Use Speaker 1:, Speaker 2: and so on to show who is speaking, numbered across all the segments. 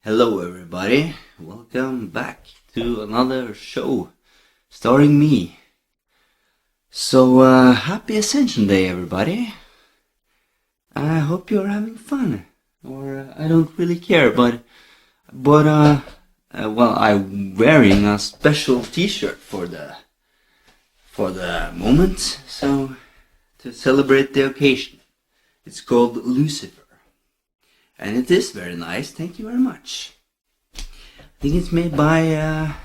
Speaker 1: Hello everybody, welcome back to another show starring me. So happy Ascension Day everybody. I hope you're having fun, or I don't really care, but I'm wearing a special t-shirt for the moment, so to celebrate the occasion. It's called Lucifer. And it is very nice, thank you very much. I think it's made by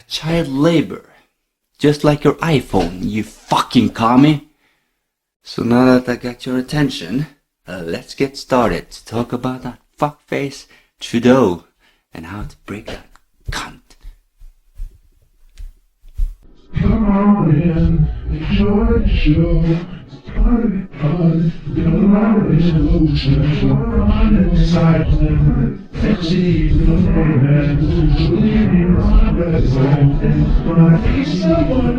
Speaker 1: child labor. Just like your iPhone, you fucking commie. So now that I got your attention, let's get started to talk about that fuckface Trudeu and how to break that cunt.
Speaker 2: Come on in, enjoy the show. Fun, emotion, fun, excitement, sexy, man, leaving on the zone, when I need someone,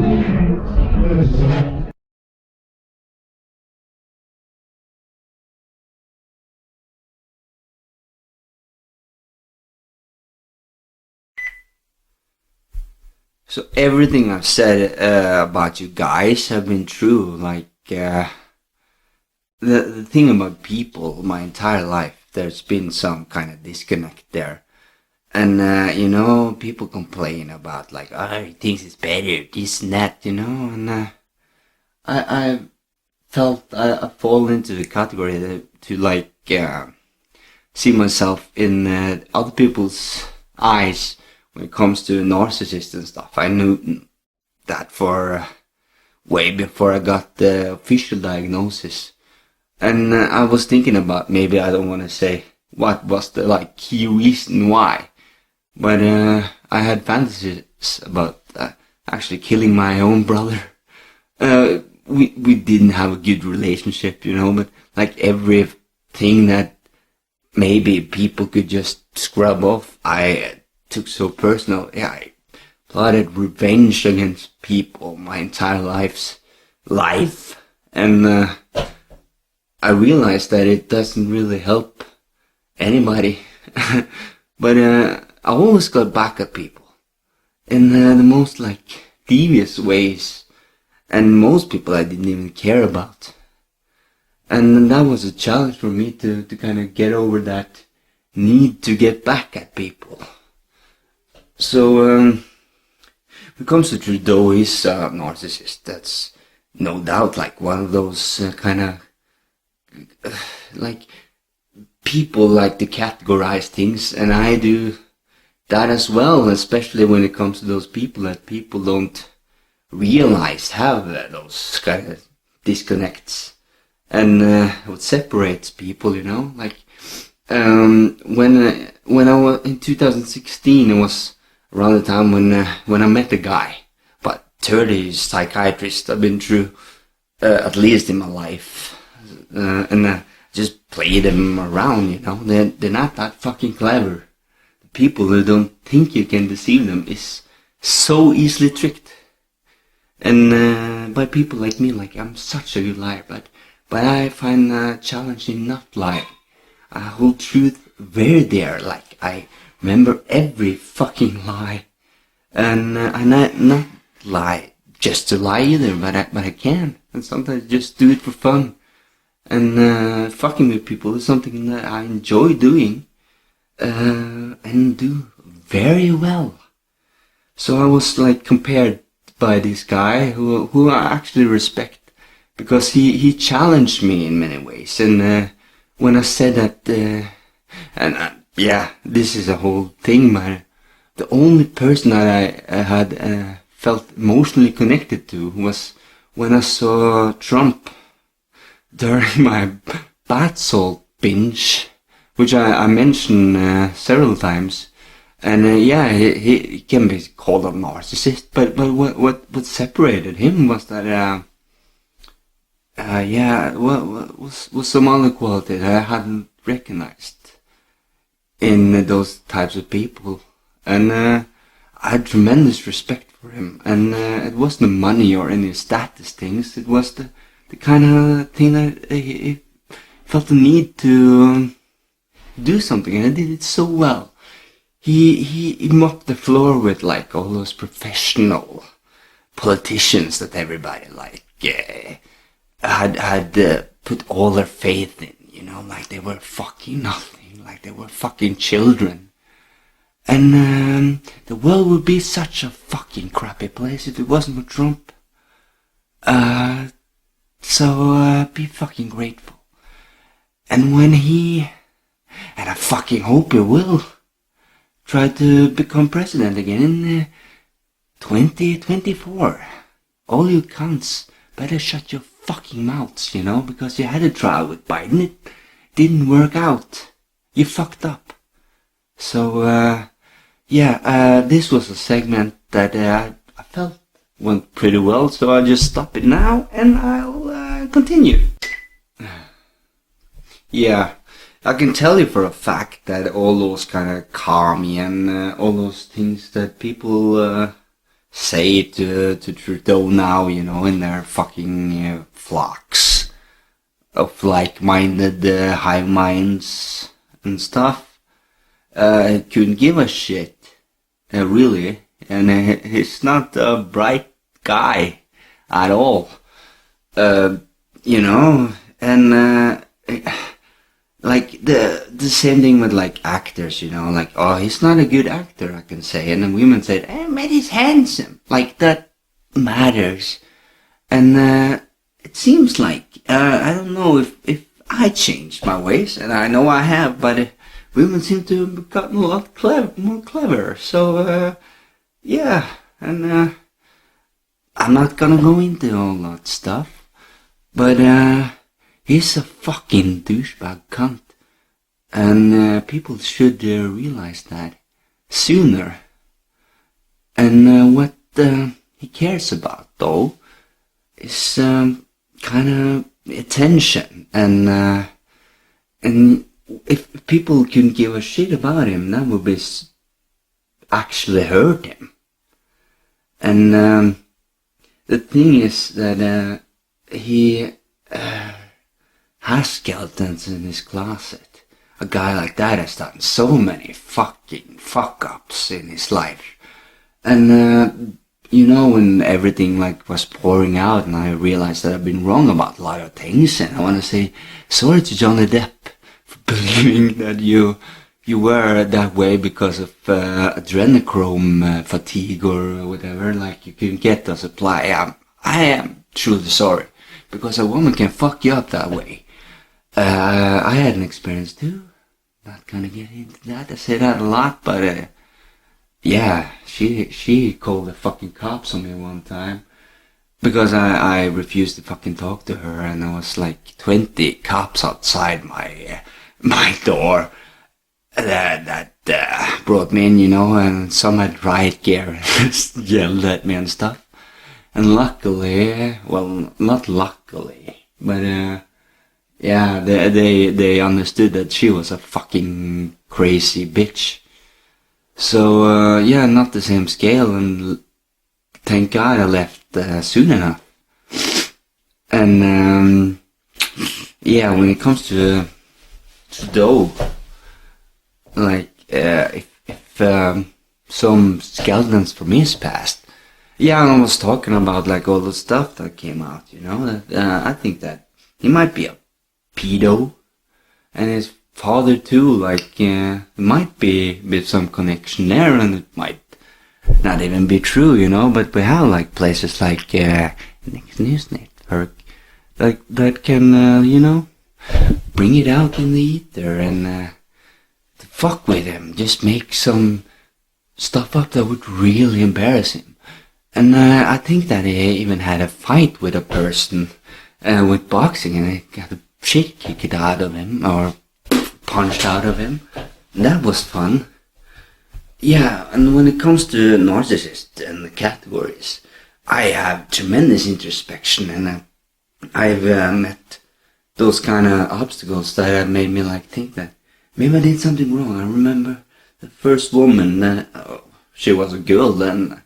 Speaker 2: leaving on the zone.
Speaker 1: So everything I've said about you guys have been true. Like the thing about people, my entire life, there's been some kind of disconnect there. And people complain about like, oh, he thinks it's better, this and that, And I felt I fall into the category to like see myself in other people's eyes. When it comes to narcissists and stuff, I knew that for way before I got the official diagnosis. And I was thinking about, maybe I don't want to say what was the like key reason why, but I had fantasies about actually killing my own brother. We didn't have a good relationship, but like everything that maybe people could just scrub off, I took so personal. Yeah, I plotted revenge against people my entire life, and I realized that it doesn't really help anybody. But I always got back at people in the most like devious ways, and most people I didn't even care about. And that was a challenge for me to kind of get over that need to get back at people. So, when it comes to Trudeu, he's a narcissist. That's no doubt like one of those kind of like people like to categorize things, and I do that as well, especially when it comes to those people that people don't realize have those kind of disconnects. And what separates people, like when I was in 2016, it was around the time when I met a guy, about 30 psychiatrists I've been through, at least in my life, and just play them around, They're not that fucking clever. The people who don't think you can deceive them is so easily tricked. And by people like me, like I'm such a good liar, but I find challenging not lying. I hold truth very dear, like I remember every fucking lie, and I not lie just to lie either, but I can, and sometimes just do it for fun. And fucking with people is something that I enjoy doing, and do very well. So I was like compared by this guy who I actually respect, because he challenged me in many ways. And when I said that, yeah, this is a whole thing, man. The only person that I had felt emotionally connected to was when I saw Trump during my bath salt binge, which I mentioned several times. And yeah, he can be called a narcissist, but what separated him was that was some other quality that I hadn't recognized in those types of people. And I had tremendous respect for him. And it wasn't the money or any status things. It was the kind of thing that felt the need to do something, and I did it so well. He mopped the floor with like all those professional politicians that everybody like had put all their faith in, you know, like they were fucking nothing, like they were fucking children. And the world would be such a fucking crappy place if it wasn't for Trump. So be fucking grateful. And when he, and I fucking hope he will, try to become president again in 2024, all you cunts better shut your fucking mouths, you know, because you had a trial with Biden, it didn't work out. You fucked up. So, this was a segment that I felt went pretty well, so I'll just stop it now and I'll continue. Yeah, I can tell you for a fact that all those kind of karma and all those things that people say to Trudeu now, you know, in their fucking flocks of like-minded hive minds and stuff, couldn't give a shit, really, and he's not a bright guy at all, you know, and like the same thing with like actors, you know, like, oh, he's not a good actor, I can say, and then women said, man, he's handsome, like that matters. And it seems like I don't know if I changed my ways, and I know I have, but women seem to have gotten a lot more clever. So yeah, and I'm not gonna go into all that stuff, but he's a fucking douchebag cunt, and people should realize that sooner. And what he cares about, though, is kind of attention, and if people couldn't give a shit about him, that would be actually hurt him. And the thing is that he has skeletons in his closet. A guy like that has done so many fucking fuck-ups in his life. And you know, when everything like was pouring out and I realized that I've been wrong about a lot of things, and I want to say sorry to Johnny Depp for believing that you were that way because of adrenochrome fatigue or whatever, like you couldn't get the supply. I am truly sorry, because a woman can fuck you up that way. I had an experience too. Not gonna get into that. I say that a lot, but yeah, she called the fucking cops on me one time because I refused to fucking talk to her, and there was like 20 cops outside my door that brought me in, you know, and some had riot gear and just yelled at me and stuff. And luckily, well, not luckily, but yeah, they understood that she was a fucking crazy bitch. So yeah, not the same scale, and thank God I left soon enough. And yeah, when it comes to dough, like if some skeletons from his past, yeah, I was talking about like all the stuff that came out, you know, that I think that he might be a pedo, and his father too, like there might be some connection there, and it might not even be true, you know, but we have like places like Next News Network like that can you know, bring it out in the ether and fuck with him, just make some stuff up that would really embarrass him. And I think that he even had a fight with a person with boxing, and he got the shit kicked out of him, or punched out of him. That was fun. Yeah, and when it comes to narcissists and the categories, I have tremendous introspection, and I've met those kind of obstacles that have made me like think that maybe I did something wrong. I remember the first woman, she was a girl then.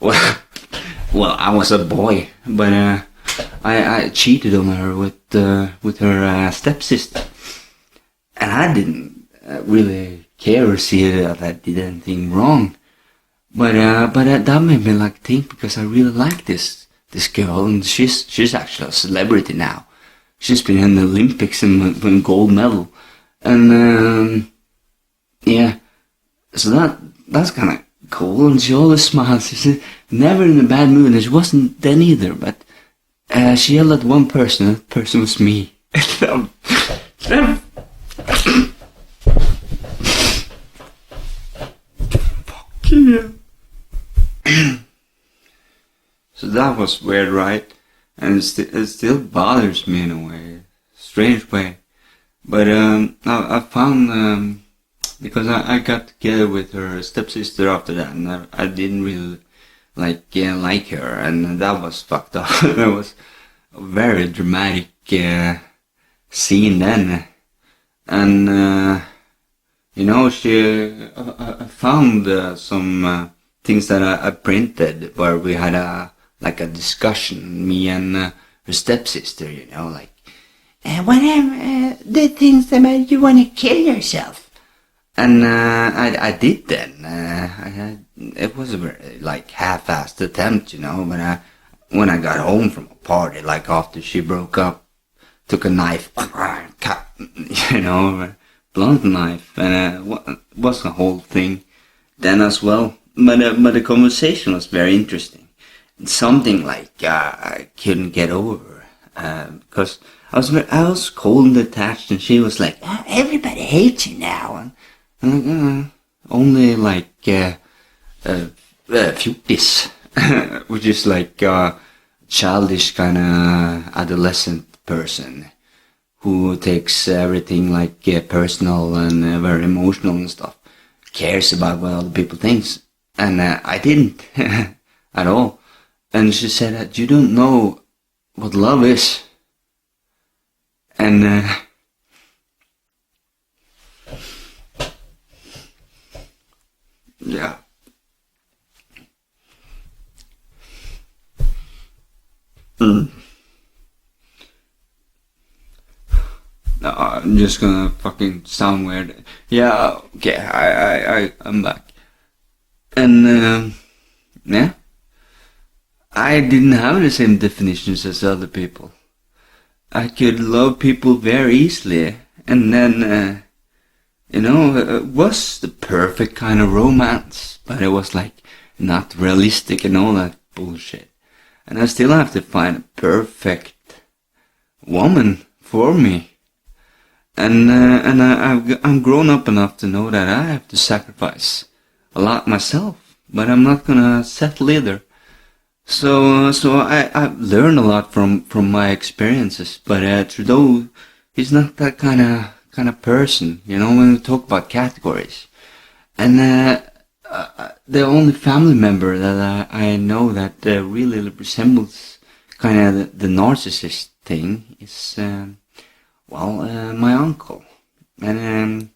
Speaker 1: Well, I was a boy, but I cheated on her with her stepsister, and I didn't really care or see that I did anything wrong. But that made me like think, because I really like this girl, and she's actually a celebrity now. She's been in the Olympics and won gold medal, and yeah, so that's kind of cool. And she always smiles. She's never in a bad mood, and she wasn't then either. But she yelled at one person, and that person was me. Fuck yeah. So that was weird, right? And it still bothers me in a way, strange way. But I found, because I got together with her stepsister after that, and I didn't really like her, and that was fucked up. That was a very dramatic scene then, and I found some things that I printed where we had a discussion, me and her stepsister, like, whatever, the things that made you want to kill yourself. And I did then. It was a very, half-assed attempt, but when I got home from a party, after she broke up, took a knife, cut, blunt knife, and it was a whole thing then as well. But the conversation was very interesting. Something I couldn't get over, because I was cold and detached, and she was like, "Oh, everybody hates you now," and only futis, which is childish kind of adolescent person who takes everything personal and very emotional and stuff, cares about what other people think, and I didn't at all. And she said that you don't know what love is. And yeah. No, I'm just gonna fucking sound weird. Yeah, okay, I'm back. And yeah. I didn't have the same definitions as other people. I could love people very easily, and then, it was the perfect kind of romance, but it was not realistic and all that bullshit. And I still have to find a perfect woman for me. And I'm grown up enough to know that I have to sacrifice a lot myself, but I'm not gonna settle either. So I've learned a lot from my experiences, but Trudeu, he's not that kind of person, when we talk about categories. And the only family member that I know that really resembles kind of the narcissist thing is my uncle, and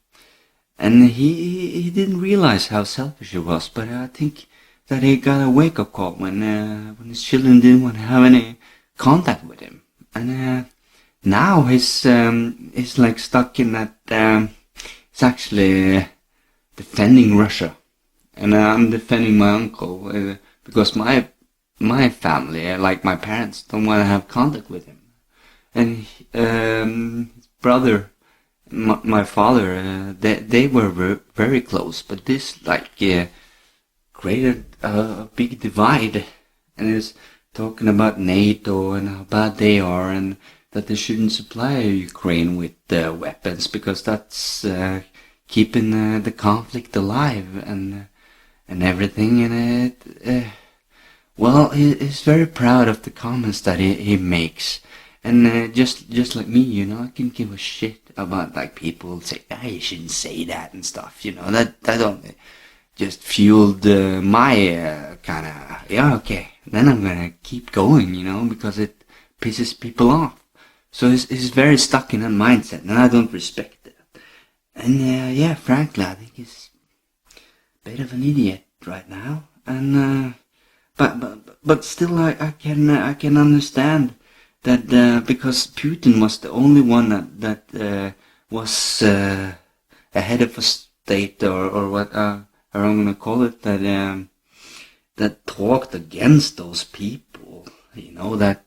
Speaker 1: he didn't realize how selfish he was, but I think that he got a wake-up call when his children didn't want to have any contact with him, and now he's stuck in that. He's actually defending Russia, and I'm defending my uncle because my family, my parents, don't want to have contact with him, and his brother, my father, they were very close, but this created a big divide, and is talking about NATO and how bad they are, and that they shouldn't supply Ukraine with weapons because that's keeping the conflict alive and everything. And he's very proud of the comments that he makes, and just like me, I can give a shit about people say, you shouldn't say that and stuff, that only just fueled my kind of, okay, then I'm gonna keep going, because it pisses people off. So he's very stuck in that mindset, and I don't respect it. And frankly, I think he's a bit of an idiot right now. And but still, I can understand that because Putin was the only one that was a head of a state or what I'm gonna call it, that talked against those people. That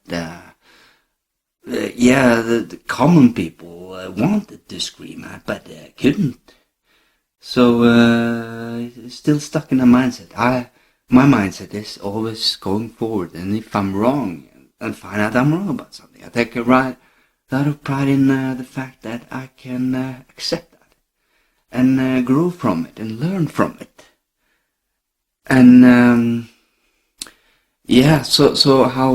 Speaker 1: the common people wanted to scream at, but couldn't. So it's still stuck in a mindset. My mindset is always going forward, and if I'm wrong and find out I'm wrong about something, I take a lot of pride in the fact that I can accept that and grow from it and learn from it. And so how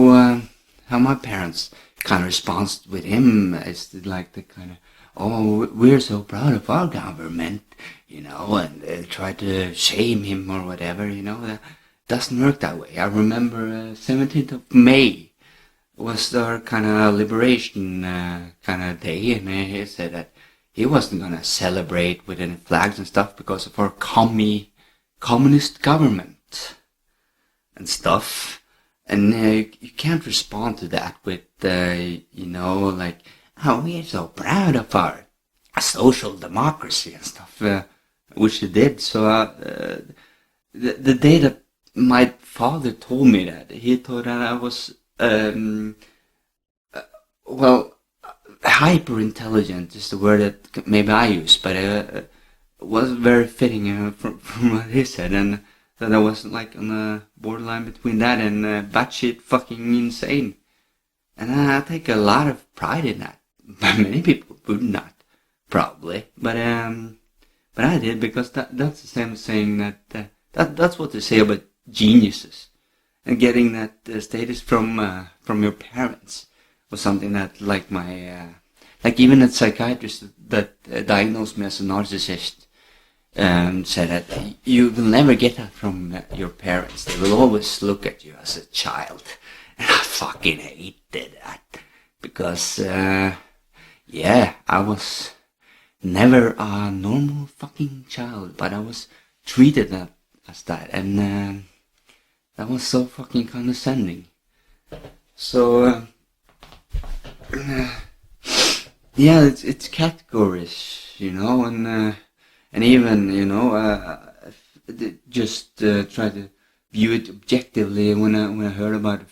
Speaker 1: my parents kind of respond with him is like the kind of, oh, we're so proud of our government, and try to shame him or whatever, that doesn't work that way. I remember 17th of May was our kind of liberation kind of day, and he said that he wasn't going to celebrate with any flags and stuff because of our communist government and stuff. And you can't respond to that with, like, oh, we're so proud of our social democracy and stuff, which he did. So the day that my father told me that, he thought that I was, hyper intelligent is the word that maybe I use, but it was very fitting from what he said, and that I was like on the borderline between that and batshit fucking insane. And I take a lot of pride in that. But many people would not, probably. But I did, because that's the same saying that's what they say about geniuses. And getting that status from your parents was something that, like like even a psychiatrist that diagnosed me as a narcissist said that you will never get that from your parents. They will always look at you as a child. And I fucking hated that. Because, I was never a normal fucking child, but I was treated as that. And that was so fucking condescending. So, it's categories, and even, just try to view it objectively. When I heard about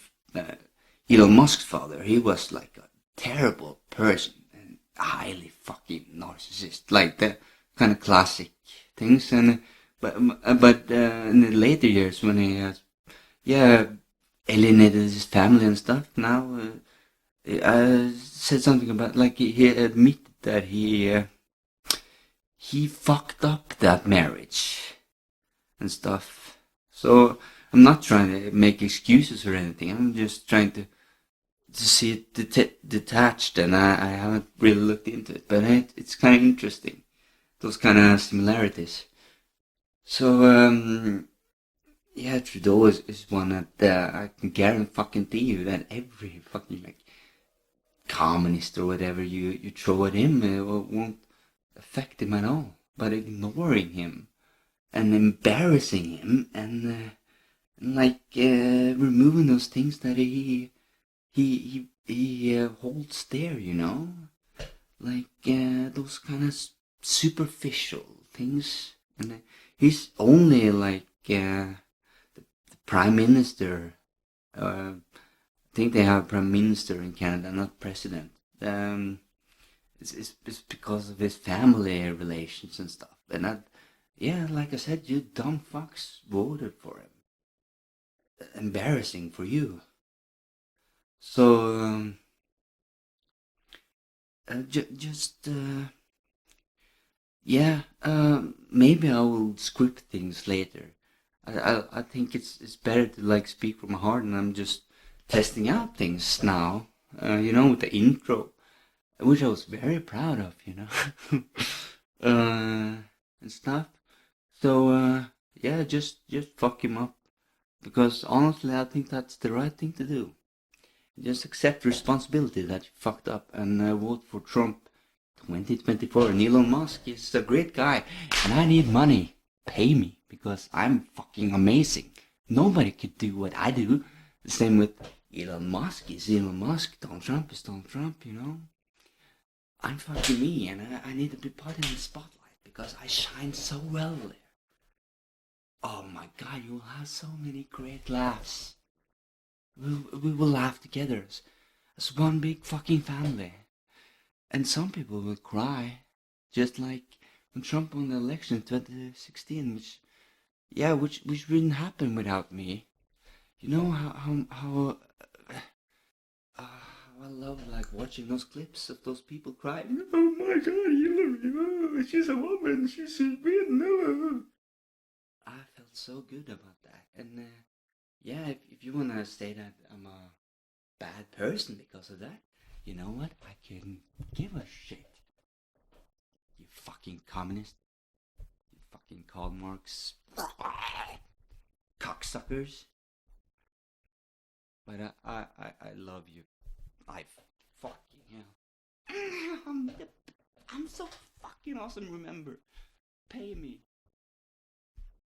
Speaker 1: Elon Musk's father, he was like a terrible person and highly fucking narcissist, like the kind of classic things. And but in the later years, when he has alienated his family and stuff, now said something about, like, he admitted that he fucked up that marriage and stuff. So I'm not trying to make excuses or anything. I'm just trying to see it detached, and I haven't really looked into it, but it's kind of interesting, those kind of similarities. So Trudeau is one that I can guarantee you that every fucking, like, communist or whatever you throw at him, it won't affect him at all. But ignoring him and embarrassing him and removing those things that he holds dear, like those kind of superficial things. And he's only like the prime minister. I think they have a prime minister in Canada, not president. It's because of his family relations and stuff. And like I said, you dumb fucks voted for him. Embarrassing for you. So maybe I will script things later. I think it's better to, like, speak from my heart, and I'm just testing out things now. With the intro, which I was very proud of, and stuff. So just fuck him up, because honestly, I think that's the right thing to do. Just accept responsibility that you fucked up and vote for Trump 2024. And Elon Musk is a great guy, and I need money. Pay me, because I'm fucking amazing. Nobody could do what I do. The same with Elon Musk is Elon Musk, Donald Trump is Donald Trump, you know? I'm fucking me, and I need to be put in the spotlight because I shine so well there. Oh my god, you'll have so many great laughs. We will laugh together as one big fucking family. And some people will cry, just like when Trump won the election in 2016, which wouldn't happen without me. You know how I love like watching those clips of those people crying. Oh my god, Hillary! Oh, she's a woman. She's a win. No. I felt so good about that, and yeah, if you wanna say that I'm a bad person because of that, you know what? I can give a shit. You fucking communist. You fucking Karl Marx. Cocksuckers. But I love you. I fucking hell. I'm so fucking awesome, remember. Pay me.